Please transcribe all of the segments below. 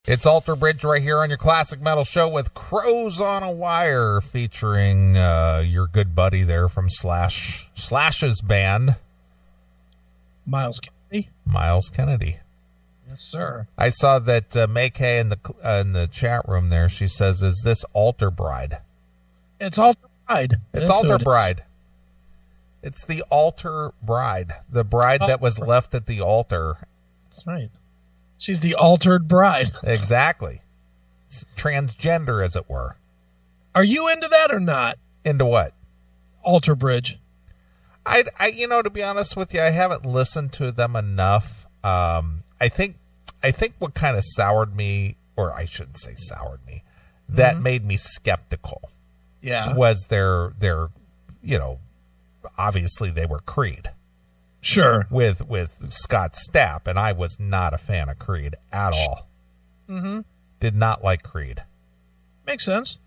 It's Alter Bridge right here on your Classic Metal Show with Crows on a Wire, featuring your good buddy there from Slash's band, Miles Kennedy. Miles Kennedy. Yes, sir. I saw that May Kay in the chat room there. She says, "Is this Altar Bride?" It's Altar Bride. It's Altar Bride. It's the Altar Bride, the bride that was left at the altar. That's right. She's the altered bride. Exactly. It's transgender, as it were. Are you into that or not? Into what? Alter Bridge. I to be honest with you, I haven't listened to them enough. I think what kind of soured me, or I shouldn't say soured me, that made me skeptical. Yeah. Was their obviously they were Creed. Sure. With Scott Stapp, and I was not a fan of Creed at all. Mm-hmm. Did not like Creed. Makes sense.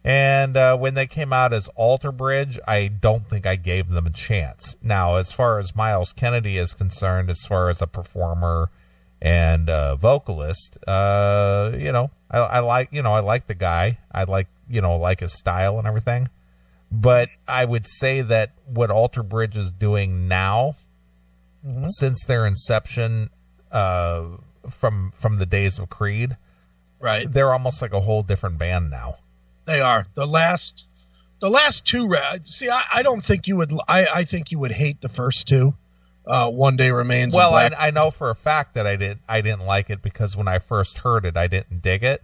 And when they came out as Alter Bridge, I don't think I gave them a chance. Now, as far as Miles Kennedy is concerned, as far as a performer and vocalist, I like the guy. I like his style and everything. But I would say that what Alter Bridge is doing now, since their inception from the days of Creed, right, they're almost like a whole different band now. They are. The last two. See, I don't think you would. I think you would hate the first two. One Day Remains. Well, I know for a fact that I didn't like it because when I first heard it, I didn't dig it.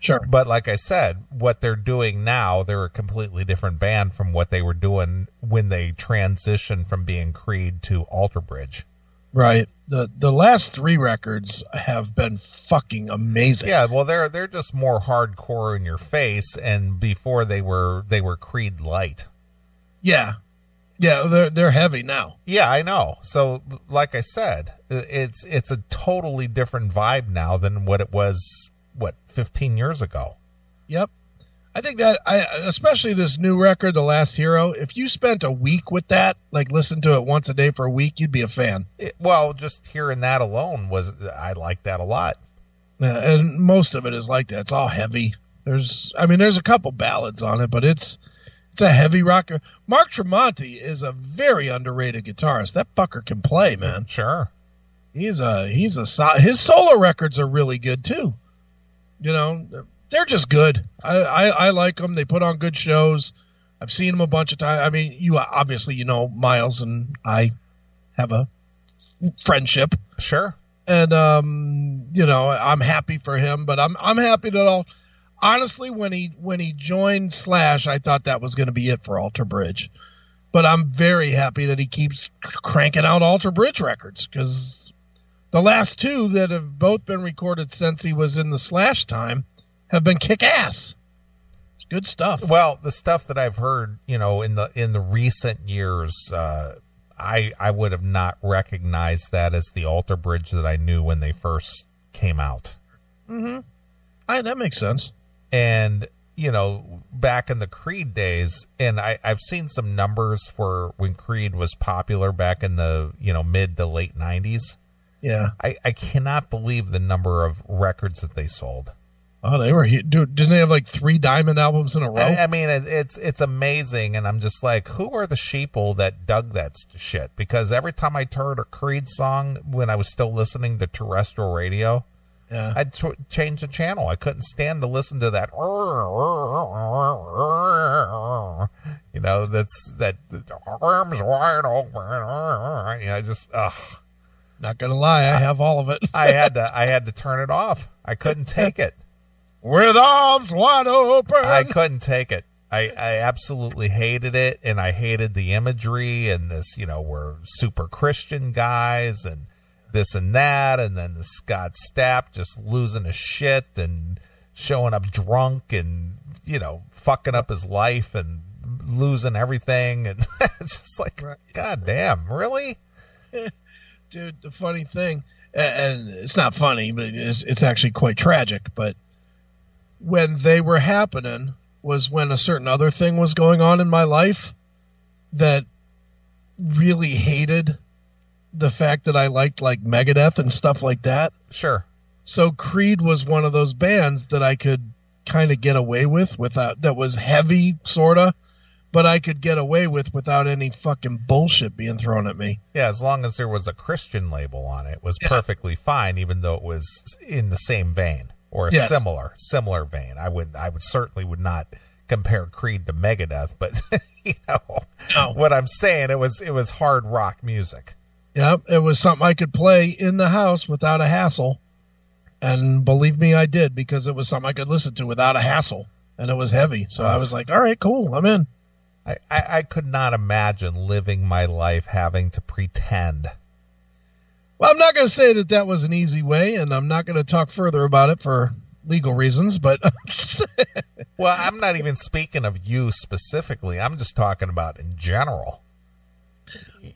Sure. But like I said, what they're doing now, they're a completely different band from what they were doing when they transitioned from being Creed to Alter Bridge. Right. The last three records have been fucking amazing. Yeah, well they're just more hardcore in your face, and before they were Creed light. Yeah. Yeah, they're heavy now. Yeah, I know. So like I said, it's a totally different vibe now than what it was 15 years ago. Yep. I think that especially this new record, The Last Hero, if you spent a week with that, like listen to it once a day for a week, you'd be a fan. Just hearing that alone I like that a lot. Yeah, and most of it is like that. It's all heavy. There's a couple ballads on it, but it's a heavy rocker. Mark Tremonti is a very underrated guitarist. That fucker can play, man. Sure. His solo records are really good too. They're just good. I like them. They put on good shows. I've seen them a bunch of times. I mean, you obviously, Miles and I have a friendship. Sure. And, I'm happy for him, but I'm happy that honestly, when he joined Slash, I thought that was going to be it for Alter Bridge, but I'm very happy that he keeps cranking out Alter Bridge records, because the last two that have both been recorded since he was in the Slash time have been kick-ass. It's good stuff. Well, the stuff that I've heard, in the recent years, I would have not recognized that as the Alter Bridge that I knew when they first came out. Mm-hmm. That makes sense. And, back in the Creed days, and I've seen some numbers for when Creed was popular back in the, mid to late 90s. Yeah. I cannot believe the number of records that they sold. Oh, they were. Dude, didn't they have like 3 Diamond albums in a row? I mean, it's amazing, and I'm just like, who are the sheeple that dug that shit? Because every time I heard a Creed song when I was still listening to terrestrial radio, I'd change the channel. I couldn't stand to listen to that. That's that arms wide open. Just not gonna lie, I have all of it. I had to turn it off. I couldn't take it. With arms wide open. I couldn't take it. I absolutely hated it, and I hated the imagery and this, we're super Christian guys and this and that, and then the Scott Stapp just losing his shit and showing up drunk and, fucking up his life and losing everything, and it's just like, right. God damn, really? Dude, the funny thing, and it's not funny, but it's actually quite tragic, but when they were happening was when a certain other thing was going on in my life that really hated the fact that I liked like Megadeth and stuff like that. Sure. So Creed was one of those bands that I could kind of get away with without, that was heavy, sort of, but I could get away with without any fucking bullshit being thrown at me. Yeah, as long as there was a Christian label on it, was perfectly fine, even though it was in the same vein or a similar vein. I would certainly would not compare Creed to Megadeth, but what I'm saying, it was hard rock music. Yep, it was something I could play in the house without a hassle. And believe me, I did, because it was something I could listen to without a hassle, and it was heavy. So I was like, all right, cool, I'm in. I could not imagine living my life having to pretend. Well, I'm not going to say that was an easy way, and I'm not going to talk further about it for legal reasons, but... Well, I'm not even speaking of you specifically. I'm just talking about in general.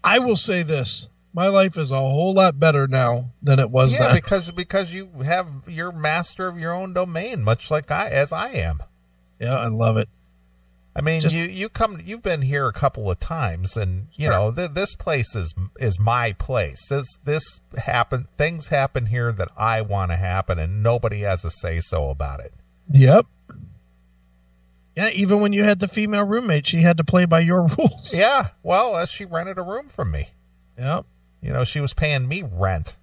I will say this. My life is a whole lot better now than it was then. Yeah, because you're master of your own domain, much like I am. Yeah, I love it. I mean, you've been here a couple of times, and you know this place is my place. Things happen here that I want to happen, and nobody has a say so about it. Yep. Yeah, even when you had the female roommate, she had to play by your rules. Yeah, well, she rented a room from me. Yep. You know, she was paying me rent.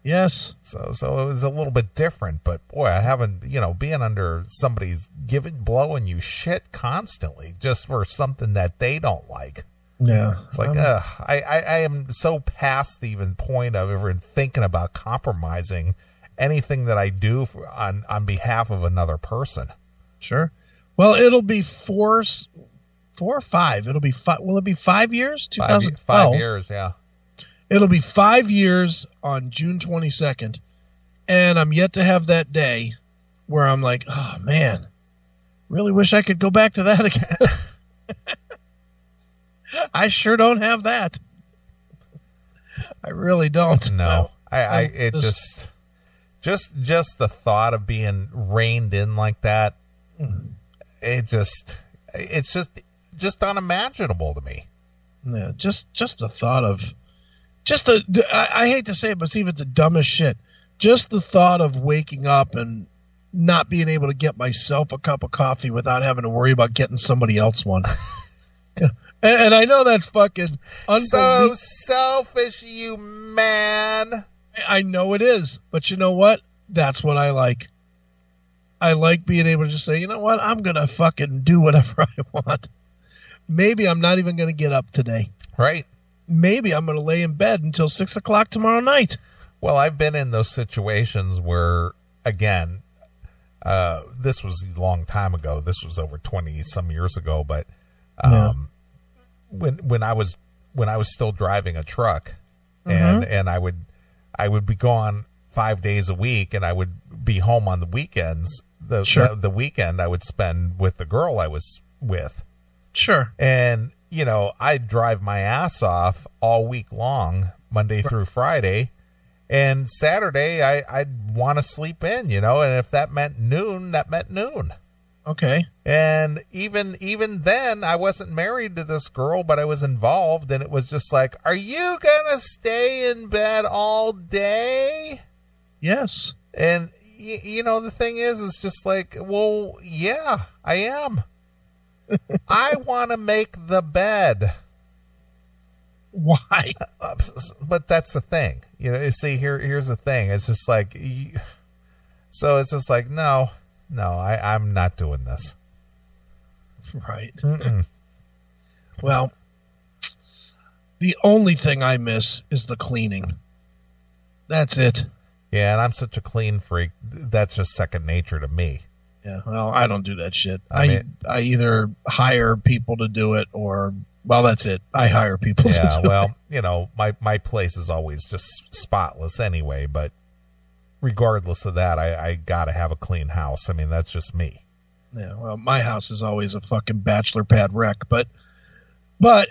Yes. So it was a little bit different, but boy, I haven't, being under somebody's blowing you shit constantly just for something that they don't like. Yeah. It's like, I am so past the even point of ever thinking about compromising anything that I do on behalf of another person. Sure. Well, it'll be 4 or 5. It'll be 5. Will it be 5 years? 2012. 5 years. Yeah. It'll be 5 years on June 22nd, and I'm yet to have that day where I'm like, oh, man, really wish I could go back to that again. I sure don't have that. I really don't. No. Just the thought of being reined in like that, it's just unimaginable to me. Yeah, just the thought of... I hate to say it, but see if it's the dumbest shit. Just the thought of waking up and not being able to get myself a cup of coffee without having to worry about getting somebody else one. Yeah. And I know that's fucking so selfish, you man. I know it is, but you know what? That's what I like. I like being able to just say, you know what? I'm going to fucking do whatever I want. Maybe I'm not even going to get up today. Right. Maybe I'm going to lay in bed until 6 o'clock tomorrow night. Well, I've been in those situations where, again, this was a long time ago. This was over 20 some years ago. But when I was still driving a truck, and I would be gone 5 days a week, and I would be home on the weekends. The weekend I would spend with the girl I was with. Sure. And I'd drive my ass off all week long, Monday through Friday, and Saturday I'd want to sleep in, and if that meant noon, that meant noon. Okay. And even then, I wasn't married to this girl, but I was involved, and it was just like, are you going to stay in bed all day? Yes. And, the thing is, it's just like, well, yeah, I am. I want to make the bed. Why? But that's the thing. See, here's the thing. It's just like, so it's just like, no, I'm not doing this. Right. Well, the only thing I miss is the cleaning. That's it. Yeah, and I'm such a clean freak. That's just second nature to me. Yeah, well, I don't do that shit. I either hire people to do it or, well, that's it. I hire people to do it. My place is always just spotless anyway, but regardless of that, I got to have a clean house. I mean, that's just me. Yeah, well, my house is always a fucking bachelor pad wreck, but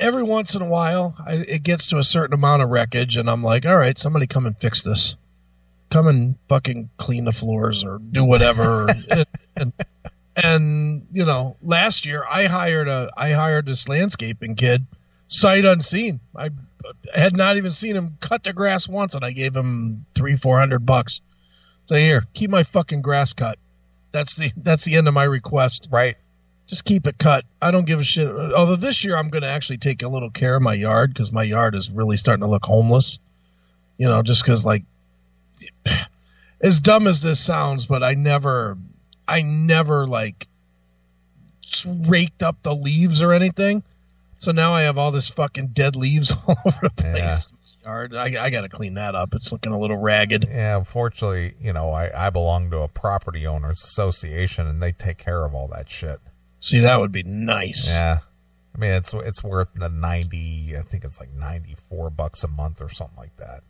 every once in a while, it gets to a certain amount of wreckage, and I'm like, all right, somebody come and fix this. Come and fucking clean the floors or do whatever. and last year I hired this landscaping kid, sight unseen. I had not even seen him cut the grass once, and I gave him $300-400. Say, here, keep my fucking grass cut. That's the end of my request. Right. Just keep it cut. I don't give a shit. Although this year I'm going to actually take a little care of my yard because my yard is really starting to look homeless. You know, just because, like, as dumb as this sounds, but I never like raked up the leaves or anything. So now I have all this fucking dead leaves all over the place. Yeah. Yard. I got to clean that up. It's looking a little ragged. Yeah, unfortunately, you know, I belong to a property owners association, and they take care of all that shit. See, that would be nice. Yeah. I mean, it's worth the I think it's like $94 a month or something like that.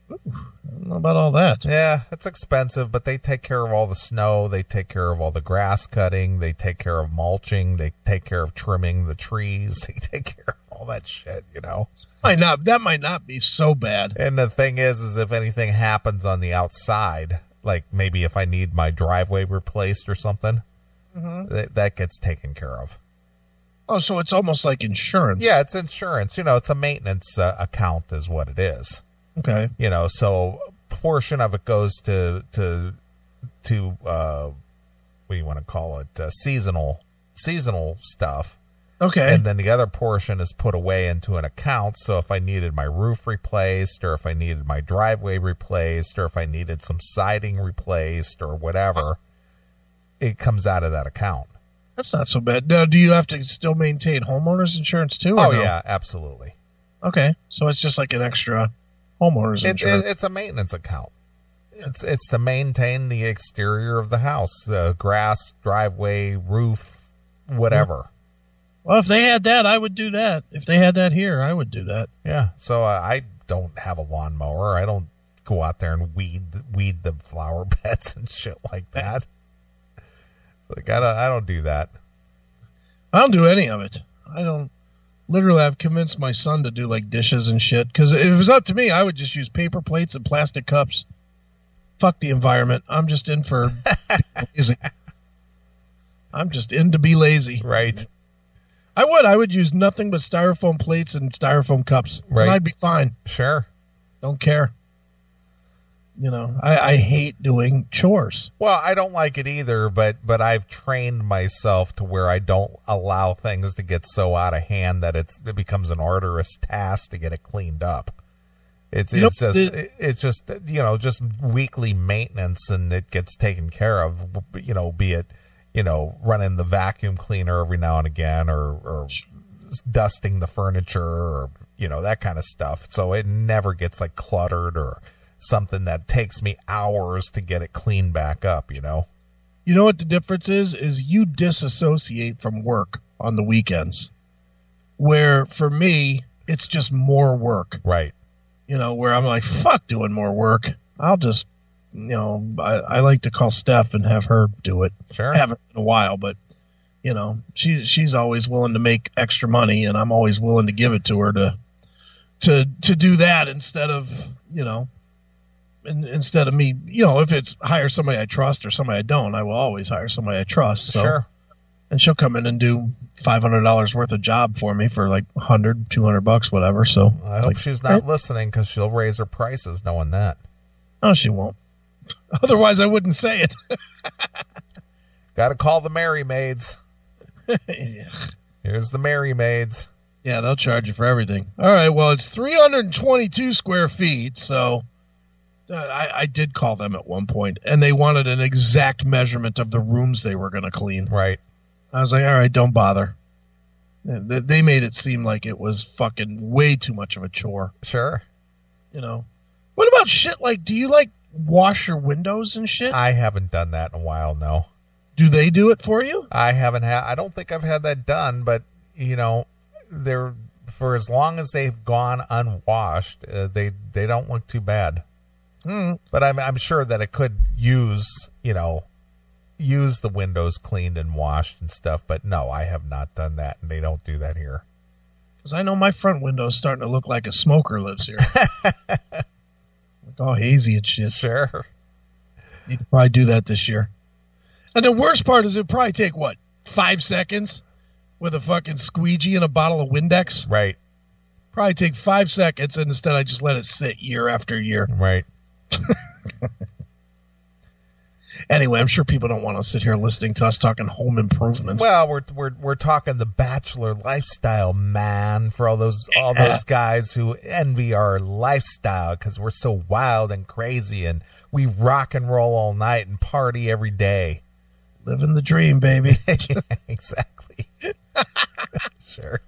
Ooh, I don't know about all that. Yeah, it's expensive, but they take care of all the snow. They take care of all the grass cutting. They take care of mulching. They take care of trimming the trees. They take care of all that shit, you know. That might not be so bad. And the thing is if anything happens on the outside, like maybe if I need my driveway replaced or something, that gets taken care of. Oh, so it's almost like insurance. Yeah, it's insurance. You know, it's a maintenance account is what it is. Okay. You know, so portion of it goes to what do you want to call it? Seasonal stuff. Okay. And then the other portion is put away into an account. So if I needed my roof replaced, or if I needed my driveway replaced, or if I needed some siding replaced or whatever, it comes out of that account. That's not so bad. Now, do you have to still maintain homeowners insurance too? Oh, no? yeah, absolutely. Okay. So it's just like an extra homeowners insurance. It's a maintenance account. It's to maintain the exterior of the house, the grass, driveway, roof, whatever. Well, if they had that, I would do that. If they had that here, I would do that. Yeah. So I don't have a lawnmower. I don't go out there and weed the flower beds and shit like that. It's like I don't do that. I don't do any of it. I don't. Literally, I've convinced my son to do like dishes and shit. Because if it was up to me, I would just use paper plates and plastic cups. Fuck the environment. I'm just in for lazy. I'm just in to be lazy. Right. I would use nothing but styrofoam plates and styrofoam cups. Right. And I'd be fine. Sure. Don't care. You know, I hate doing chores. Well, I don't like it either, but I've trained myself to where I don't allow things to get so out of hand that it becomes an arduous task to get it cleaned up. It's just you know, just weekly maintenance, and it gets taken care of, you know, be it, you know, running the vacuum cleaner every now and again, or dusting the furniture, or, you know, that kind of stuff. So it never gets like cluttered or something that takes me hours to get it cleaned back up, you know. You know what the difference is you disassociate from work on the weekends, where for me it's just more work. Right. You know, where I'm like, fuck doing more work. I'll just, you know, I like to call Steph and have her do it. Sure. I haven't in a while, but, you know, she's always willing to make extra money, and I'm always willing to give it to her to do that instead of, you know, instead of me, you know, if it's hire somebody I trust or somebody I don't, I will always hire somebody I trust. So, sure. And she'll come in and do $500 worth of job for me for like $100, $200, whatever. So I hope she's not listening, because she'll raise her prices knowing that. Oh, she won't. Otherwise, I wouldn't say it. Got to call the Merry Maids. Yeah. Here's the Merry Maids. Yeah, they'll charge you for everything. All right, well, it's 322 square feet, so I did call them at one point, and they wanted an exact measurement of the rooms they were going to clean. Right. I was like, all right, don't bother. They made it seem like it was fucking way too much of a chore. Sure. You know. What about shit like, do you like wash your windows and shit? I haven't done that in a while, no. Do they do it for you? I don't think I've had that done, but, you know, they're, for as long as they've gone unwashed, they don't look too bad. But I'm sure that it could use the windows cleaned and washed and stuff, but no, I have not done that, and they don't do that here. Because I know my front window's starting to look like a smoker lives here. Like all hazy and shit. Sure. Need to probably do that this year. And the worst part is it'd probably take, 5 seconds with a fucking squeegee and a bottle of Windex? Right. Probably take 5 seconds, and instead I just let it sit year after year. Right. Anyway, I'm sure people don't want to sit here listening to us talking home improvement. Well, we're talking the Bachelor lifestyle, man, for all those guys who envy our lifestyle because we're so wild and crazy and we rock and roll all night and party every day. Living the dream, baby. Yeah, exactly. Sure.